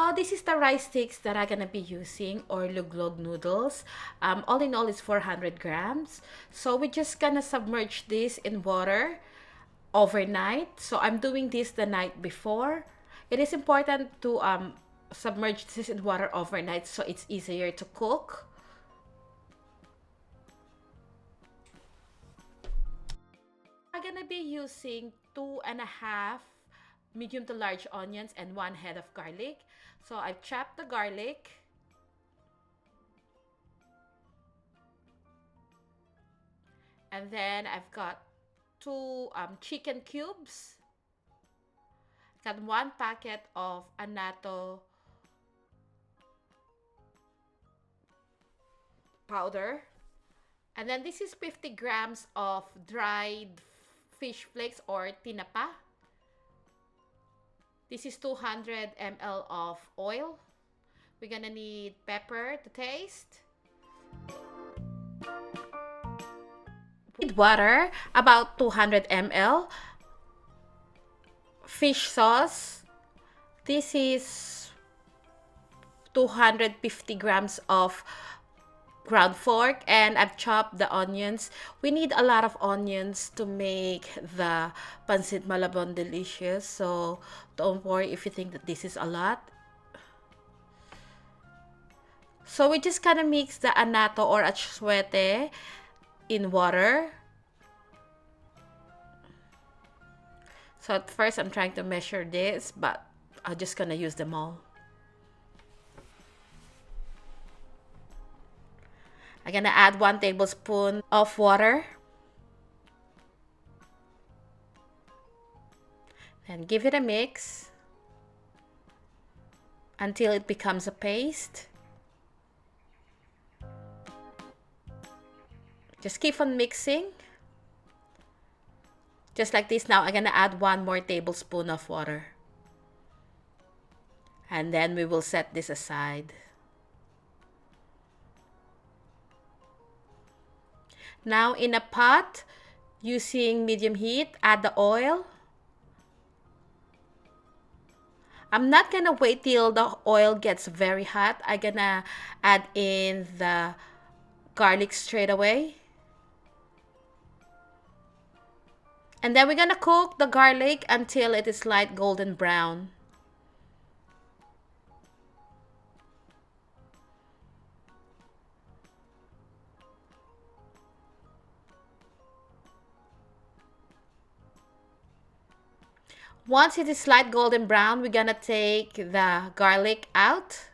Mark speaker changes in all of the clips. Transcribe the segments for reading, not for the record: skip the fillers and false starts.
Speaker 1: So this is the rice sticks that I'm gonna be using, or luglog noodles. All in all, it's 400 grams. So we're just gonna submerge this in water overnight. So I'm doing this the night before. It is important to submerge this in water overnight so it's easier to cook. I'm gonna be using 2.5 medium to large onions and 1 head of garlic. So I've chopped the garlic. And then I've got two chicken cubes. Got 1 packet of anato powder. And then this is 50 grams of dried fish flakes or tinapa. This is 200 ml of oil. We're gonna need pepper to taste. Need water, about 200 ml. Fish sauce. This is 250 grams of ground pork, and I've chopped the onions. We need a lot of onions to make the Pancit Malabon delicious, so don't worry if you think that this is a lot. So we just kind of mix the anato or achuete in water. So at first I'm trying to measure this, but I'm just gonna use them all. I'm gonna add 1 tablespoon of water. And give it a mix until it becomes a paste. Just keep on mixing. Just like this. Now I'm gonna add 1 more tablespoon of water. And then we will set this aside. Now in a pot, using medium heat, add the oil. I'm not gonna wait till the oil gets very hot. I'm gonna add in the garlic straight away. And then we're gonna cook the garlic until it is light golden brown. Once it is light golden brown, we're gonna take the garlic out.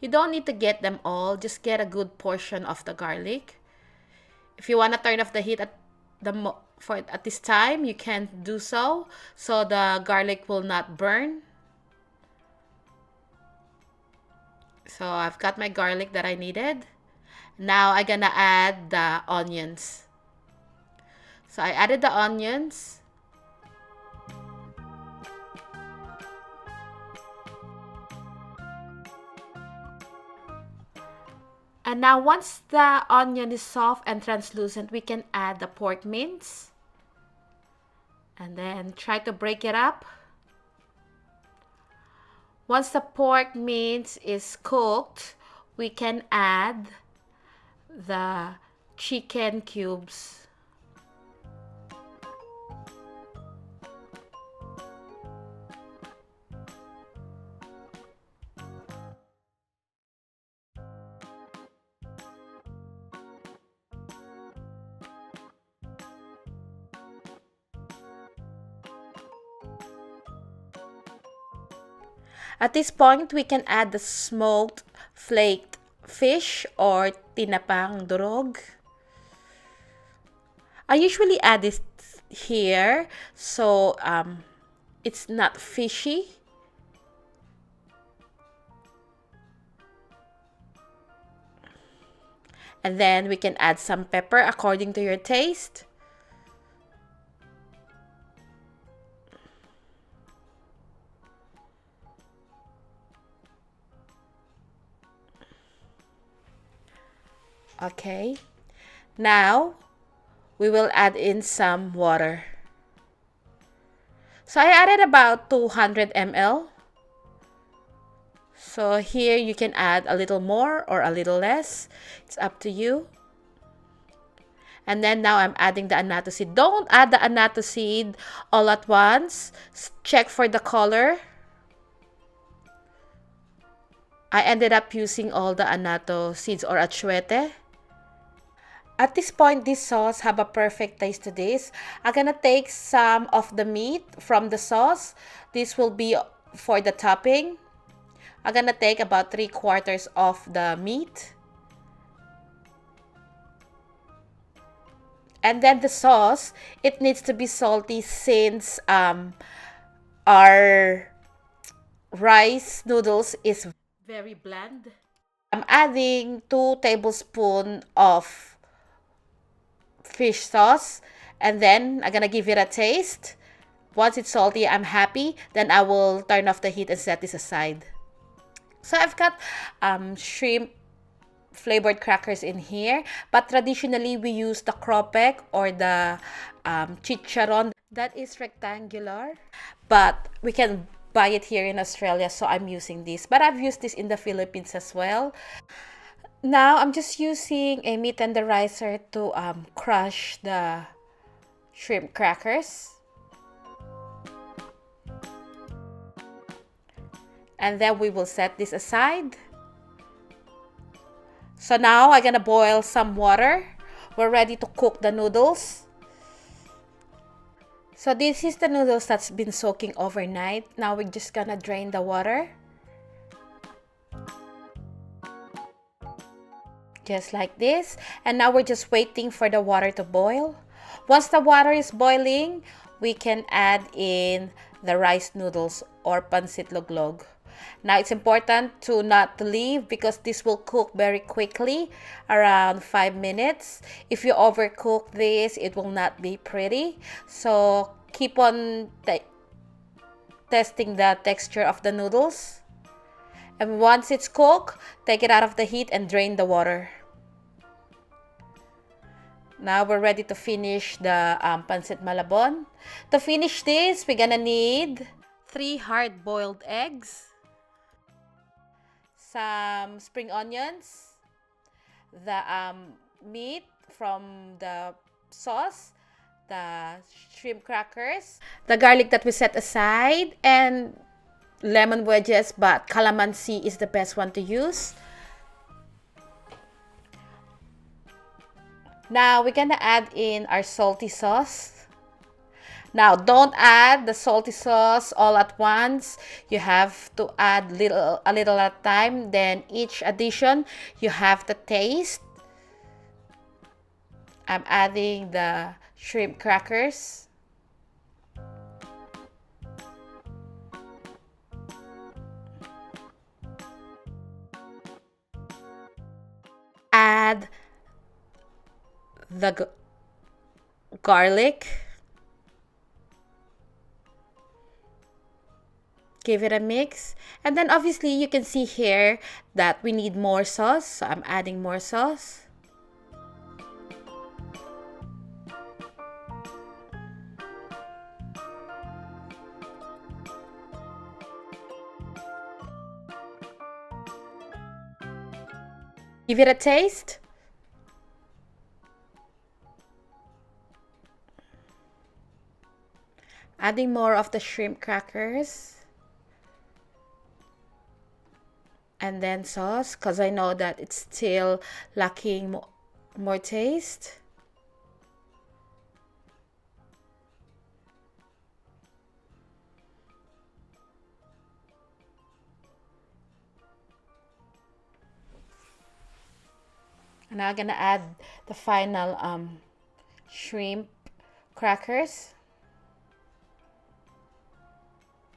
Speaker 1: You don't need to get them all, just get a good portion of the garlic. If you want to turn off the heat at this time, you can do so the garlic will not burn. So I've got my garlic that I needed. Now I'm gonna add the onions. So I added the onions. And now once the onion is soft and translucent, we can add the pork mince. And then try to break it up. Once the pork mince is cooked, we can add the chicken cubes. At this point, we can add the smoked flaked fish or tinapang durog. I usually add this here so it's not fishy. And then we can add some pepper according to your taste. Okay, now we will add in some water. So I added about 200 ml. So here you can add a little more or a little less. It's up to you. And then now I'm adding the anato seed. Don't add the anato seed all at once. Check for the color. I ended up using all the anato seeds or achuete. At this point, this sauce have a perfect taste to this. I'm gonna take some of the meat from the sauce. This will be for the topping. I'm gonna take about 3/4 of the meat. And then the sauce, it needs to be salty since our rice noodles is very bland. I'm adding 2 tablespoons of fish sauce, and then I'm gonna give it a taste. Once it's salty, I'm happy. Then I will turn off the heat and set this aside. So I've got shrimp flavored crackers in here, but traditionally we use the kropek or the chicharon that is rectangular, but we can buy it here in Australia, so I'm using this, but I've used this in the Philippines as well. Now I'm just using a meat tenderizer to crush the shrimp crackers, and then we will set this aside. So now I'm gonna boil some water. We're ready to cook the noodles. So this is the noodles that's been soaking overnight. Now we're just gonna drain the water. Just like this. And now we're just waiting for the water to boil. Once the water is boiling, we can add in the rice noodles or pancit luglog. Now it's important to not to leave because this will cook very quickly, around 5 minutes. If you overcook this, it will not be pretty. So keep on testing the texture of the noodles. And once it's cooked, take it out of the heat and drain the water. Now we're ready to finish the Pancit Malabon. To finish this, we're gonna need 3 hard-boiled eggs, some spring onions, the meat from the sauce, the shrimp crackers, the garlic that we set aside, and lemon wedges, but kalamansi is the best one to use. Now we're gonna add in our salty sauce. Now don't add the salty sauce all at once. You have to add a little at a time. Then each addition you have to taste. I'm adding the shrimp crackers. Add the garlic. Give it a mix. And then obviously you can see here that we need more sauce. So I'm adding more sauce. Give it a taste. Adding more of the shrimp crackers. And then sauce, because I know that it's still lacking more taste. And now I'm gonna add the final shrimp crackers.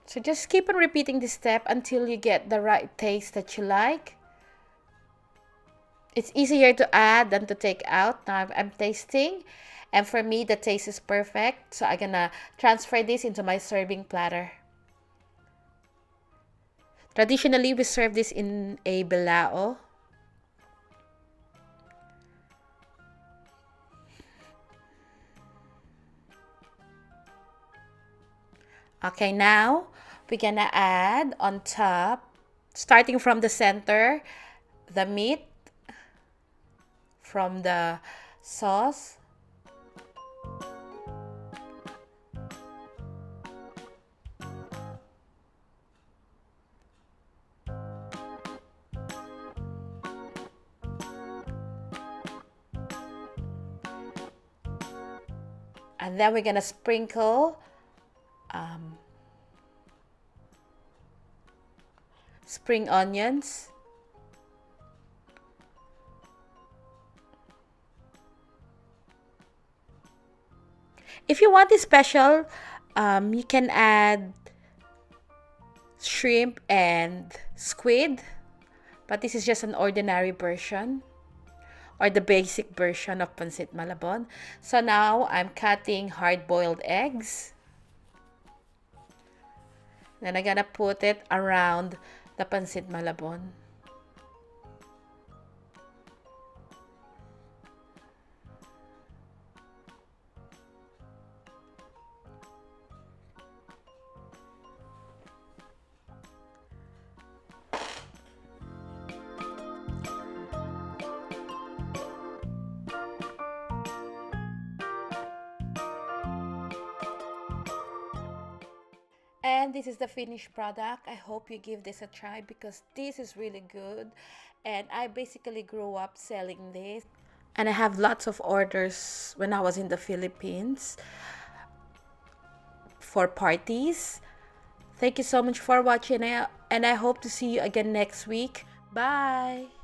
Speaker 1: So just keep on repeating this step until you get the right taste that you like. It's easier to add than to take out. Now I'm tasting, and for me the taste is perfect. So I'm gonna transfer this into my serving platter. Traditionally, we serve this in a bilao. Okay, now we're gonna add on top, starting from the center, the meat from the sauce. And then we're gonna sprinkle spring onions. If you want it special, you can add shrimp and squid, but this is just an ordinary version or the basic version of Pancit Malabon. So now I'm cutting hard-boiled eggs. Then I'm gonna put it around the Pancit Malabon. And this is the finished product. I hope you give this a try because this is really good. And I basically grew up selling this. And I have lots of orders when I was in the Philippines for parties. Thank you so much for watching, and I hope to see you again next week. Bye!